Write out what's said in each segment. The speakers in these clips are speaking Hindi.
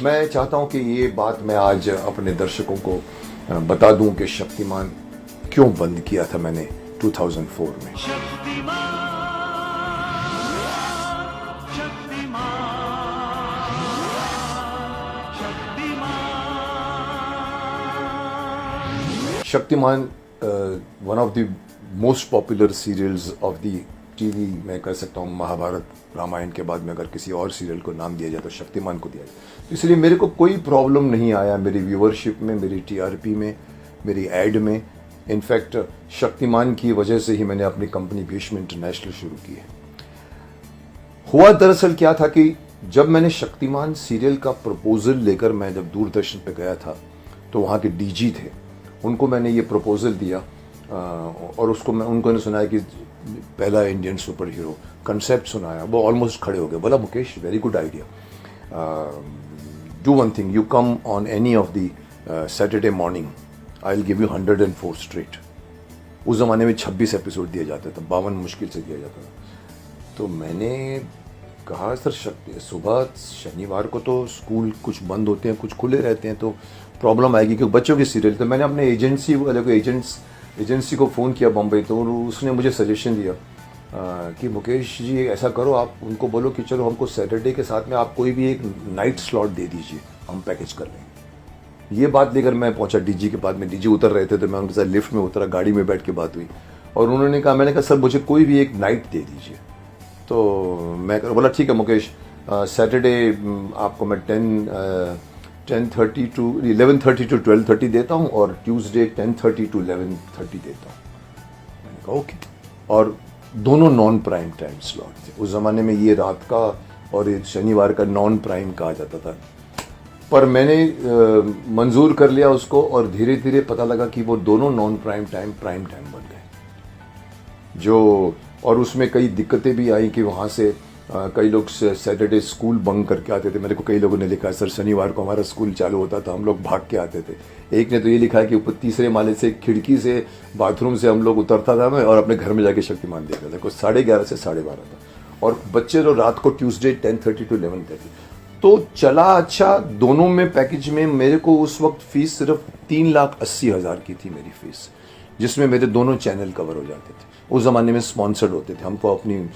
मैं चाहता हूं कि ये बात मैं आज अपने दर्शकों को बता दूं कि शक्तिमान क्यों बंद किया था मैंने 2004 में। Shaktimaan one of the most popular serials of the TV. मैं कह सकता हूँ महाभारत रामायण के बाद में अगर किसी और सीरियल को नाम दिया जाए तो शक्तिमान को दिया जाए। तो इसलिए मेरे को कोई प्रॉब्लम नहीं आया मेरी व्यूअरशिप में, मेरी टीआरपी में, मेरी एड में। इनफैक्ट शक्तिमान की वजह से ही मैंने अपनी कंपनी भीष्म इंटरनेशनल शुरू की है। हुआ दरअसल क्या था कि जब मैंने शक्तिमान सीरियल का प्रपोजल लेकर मैं जब दूरदर्शन पे गया था तो वहाँ के डीजी थे, उनको मैंने ये प्रपोजल दिया और उसको मैं उनको सुनाया कि पहला इंडियन सुपर हीरो कंसेप्ट सुनाया। वो ऑलमोस्ट खड़े हो गए, बोला Mukesh very good idea, do one thing, you come on any of the Saturday morning, I will give you 104 straight. उस ज़माने में 26 एपिसोड दिया जाता था, 52 मुश्किल से दिया जाता था। तो मैंने कहा सर सुबह शनिवार को तो स्कूल कुछ बंद होते हैं, कुछ खुले रहते हैं, तो प्रॉब्लम आएगी क्योंकि बच्चों की सीरियल। तो मैंने अपने एजेंसी वाले को एजेंसी को फ़ोन किया बम्बई, तो उसने मुझे सजेशन दिया कि मुकेश जी ऐसा करो, आप उनको बोलो कि चलो हमको सैटरडे के साथ में आप कोई भी एक नाइट स्लॉट दे दीजिए, हम पैकेज कर लेंगे। ये बात लेकर मैं पहुंचा डीजी के पास में। डीजी उतर रहे थे तो मैं उनके साथ लिफ्ट में उतरा, गाड़ी में बैठ के बात हुई और उन्होंने कहा, मैंने कहा सर मुझे कोई भी एक नाइट दे दीजिए। तो मैं बोला ठीक है मुकेश, सैटरडे आपको मैं 10:30 to 11:30 to 12:30 देता हूँ और ट्यूसडे 10:30 to 11:30 देता हूँ। मैंने कहा ओके। और दोनों नॉन प्राइम टाइम स्लॉट थे। उस ज़माने में ये रात का और ये शनिवार का नॉन प्राइम कहा जाता था, पर मैंने मंजूर कर लिया उसको और धीरे धीरे पता लगा कि वो दोनों नॉन प्राइम टाइम बन गए। जो और उसमें कई दिक्कतें भी आई कि वहाँ से कई लोग सैटरडे स्कूल बंक करके आते थे। मेरे को कई लोगों ने लिखा सर शनिवार को हमारा स्कूल चालू होता था, हम लोग भाग के आते थे। एक ने तो ये लिखा है कि ऊपर तीसरे माले से खिड़की से बाथरूम से हम लोग उतरता था मैं और अपने घर में जाके शक्तिमान देखता था। कुछ 11:30 से 12:30 था और बच्चे जो रात को ट्यूसडे 10:30 to 11:30। तो चला अच्छा। दोनों में पैकेज में मेरे को उस वक्त फीस सिर्फ 3,80,000 की थी मेरी फीस, जिसमें मेरे दोनों चैनल कवर हो जाते थे। उस ज़माने में स्पॉन्सर्ड होते थे, हमको अपनी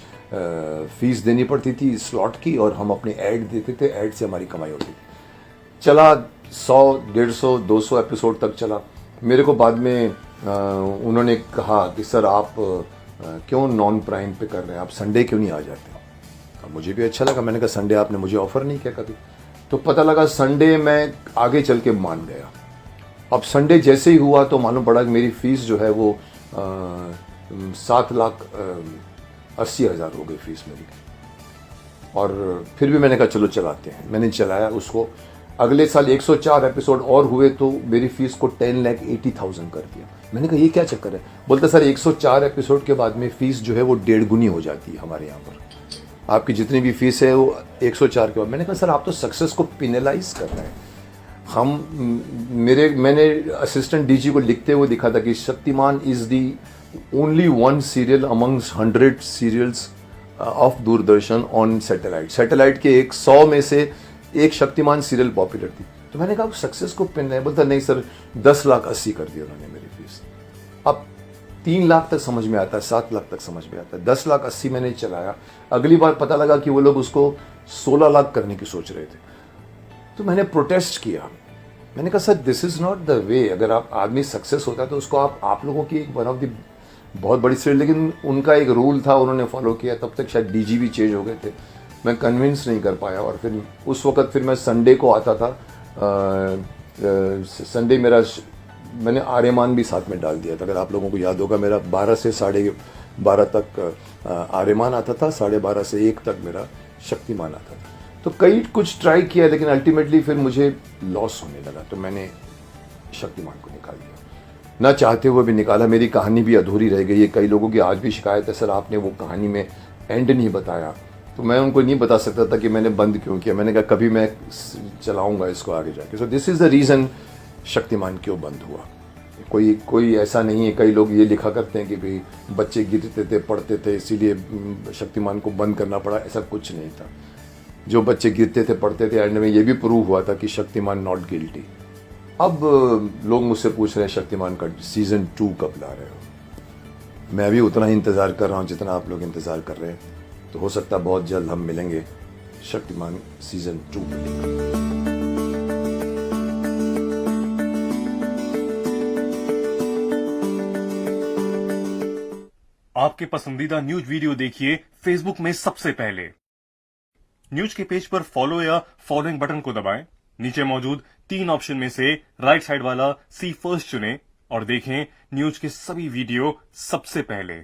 फीस देनी पड़ती थी स्लॉट की और हम अपने ऐड देते थे, ऐड से हमारी कमाई होती थी। चला 100, 150, 200 एपिसोड तक चला। मेरे को बाद में उन्होंने कहा कि सर आप क्यों नॉन प्राइम पे कर रहे हैं, आप संडे क्यों नहीं आ जाते। अब मुझे भी अच्छा लगा, मैंने कहा संडे आपने मुझे ऑफ़र नहीं किया कभी। तो पता लगा संडे मैं आगे चल के मान गया। अब संडे जैसे ही हुआ तो मालूम पड़ा कि मेरी फ़ीस जो है वो 7,80,000 हो गई फीस मेरी। और फिर भी मैंने कहा चलो चलाते हैं। मैंने चलाया उसको। अगले साल 104 एपिसोड और हुए तो मेरी फीस को 10,80,000 कर दिया। मैंने कहा ये क्या चक्कर है। बोलता सर 104 एपिसोड के बाद में फीस जो है वो 1.5 गुनी हो जाती है हमारे यहाँ पर, आपकी जितनी भी फीस है वो 104 के बाद। मैंने कहा सर आप तो सक्सेस को पिनलाइज कर रहे हैं। मैंने असिस्टेंट डीजी को लिखते हुए दिखा था कि Shaktimaan is the only one serial amongst 100 serials of Doordarshan on satellite. Satellite के 100 में से एक शक्तिमान सीरियल पॉपुलर थी। तो मैंने कहा सक्सेस को पिन है। बोलता नहीं सर 10,80,000 कर दिया उन्होंने मेरी फीस। अब 3 लाख तक समझ में आता है, 7 लाख तक समझ में आता है, 10,80,000 मैंने चलाया। अगली बार पता लगा कि वो लोग उसको 16 लाख करने की सोच रहे थे। तो मैंने प्रोटेस्ट किया। मैंने कहा sir this is not the way. अगर आप आदमी सक्सेस होता है तो उसको आप लोगों की एक वन ऑफ द बहुत बड़ी सीरियल, लेकिन उनका एक रूल था उन्होंने फॉलो किया। तब तक शायद डीजी भी चेंज हो गए थे, मैं कन्विंस नहीं कर पाया। और फिर उस वक्त फिर मैं संडे को आता था। संडे मेरा मैंने आर्यमान भी साथ में डाल दिया था। अगर आप लोगों को याद होगा मेरा 12 से 12:30 तक आर्यमान आता था, 12:30 से 1 तक मेरा शक्तिमान आता था। तो कई कुछ ट्राई किया लेकिन अल्टीमेटली फिर मुझे लॉस होने लगा तो मैंने शक्तिमान को निकाल दिया। ना चाहते हुए भी निकाला। मेरी कहानी भी अधूरी रह गई है। कई लोगों की आज भी शिकायत है सर आपने वो कहानी में एंड नहीं बताया। तो मैं उनको नहीं बता सकता था कि मैंने बंद क्यों किया। मैंने कहा कभी मैं चलाऊंगा इसको आगे जाके। So this is the reason Shaktimaan क्यों बंद हुआ। कोई ऐसा नहीं है। कई लोग ये लिखा करते हैं कि भाई बच्चे गिरते थे, पढ़ते थे, इसीलिए शक्तिमान को बंद करना पड़ा। ऐसा कुछ नहीं था। जो बच्चे गिरते थे पढ़ते थे, एंड में ये भी प्रूव हुआ था कि शक्तिमान नॉट गिल्टी। अब लोग मुझसे पूछ रहे हैं शक्तिमान का सीजन 2 कब ला रहे हो। मैं भी उतना ही इंतज़ार कर रहा हूँ जितना आप लोग इंतज़ार कर रहे हैं। तो हो सकता है बहुत जल्द हम मिलेंगे शक्तिमान सीजन 2 में। आपके पसंदीदा न्यूज वीडियो देखिए फेसबुक में सबसे पहले। न्यूज के पेज पर फॉलो या फॉलोइंग बटन को दबाएं। नीचे मौजूद 3 ऑप्शन में से राइट साइड वाला सी फर्स्ट चुनें और देखें न्यूज के सभी वीडियो सबसे पहले।